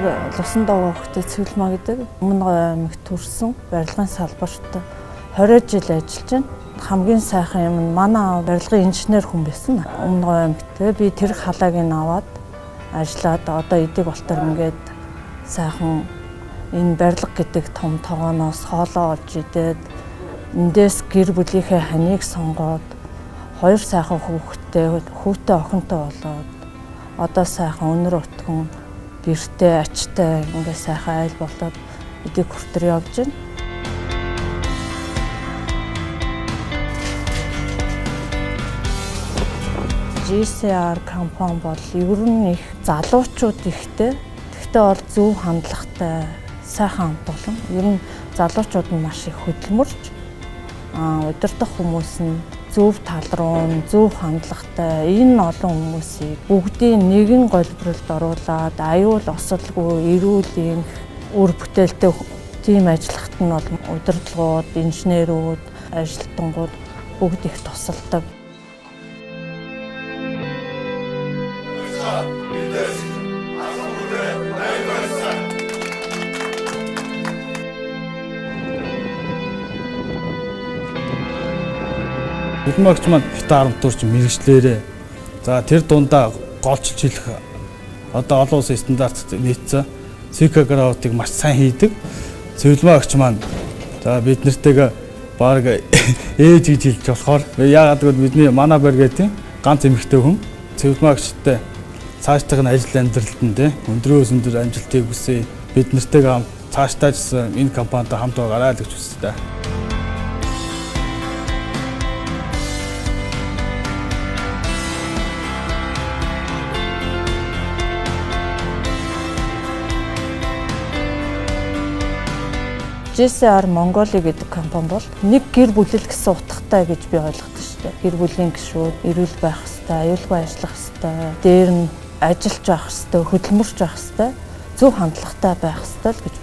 намайг Лусан даваа хөлтэй Цэвэлмаа гэдэг Өмнөг аймагт төрсэн барилгын салбарт 20 жил ажиллаж байна. Хамгийн сайхан юм нь манай барилгын инженер хүн байсан. Өмнөг аймагт би тэр халааг нь аваад ажиллаад одоо эдэг болтор ингээд сайхан энэ барилга гэдэг том тогооноос хоолоо олж идээд эндээс гэр бүлийнхээ ханыг сонгоод 2 сайхан хүүтэй охинтой болоод одоо сайхан өнөр өтгөн гэртэй ачтай ингээд сайхан айл болоод эдэг хүртэр явж байна. GCR компани бол ер нь их залуучууд ихтэй. Тэгтээ бол зөв хандлагатай сайхан хамт олон. Ер нь залуучууд нь маш их хөдөлмөрч удирдах хүмүүс нь зөв тал руу зөв хандлагатай энэ олон хүмүүсийг бүгдийг нэгэн голборолд оруулаад аюул осолгүй эрүүл үр бүтээлтэй тим ажиллахад нь бол удирдлагууд, инженерүүд, ажилтнууд бүгд их тусалдаг. Хөдөлмөрч маань хитар хамтурч мэрэгчлэрээ за тэр дундаа голчилж хэлэх одоо олон улсын стандартад нийцсэн цикаграутыг маш сайн хийдэг. Цэвэлмаагч маань за бид нартэйгээ баг ээж гэж хэлж болохоор яагаад гэвэл бидний манай барь гэдэг ганц эмэгтэй хүн цэвэлмаагчтай цаашдах нь ажил амьдралд нь өндрөөс өндөр амжилтыг хүсье. Бид нартэйгээ хамт цаашдаа ч энэ компанид хамт байгаарай гэж хүсдэг. GCR Mongolia гэдэг компани бол нэг гэр бүлэл гэсэн утгатай гэж би ойлгодог шүү дээ. Гэр бүлийн гишүүд эрүүл байх хэрэгтэй, аюулгүй ажиллах хэрэгтэй, дээр нь ажиллаж байх хэрэгтэй, хөдөлмөрч байх хэрэгтэй, зөв хандлагатай байх хэрэгтэй л гэж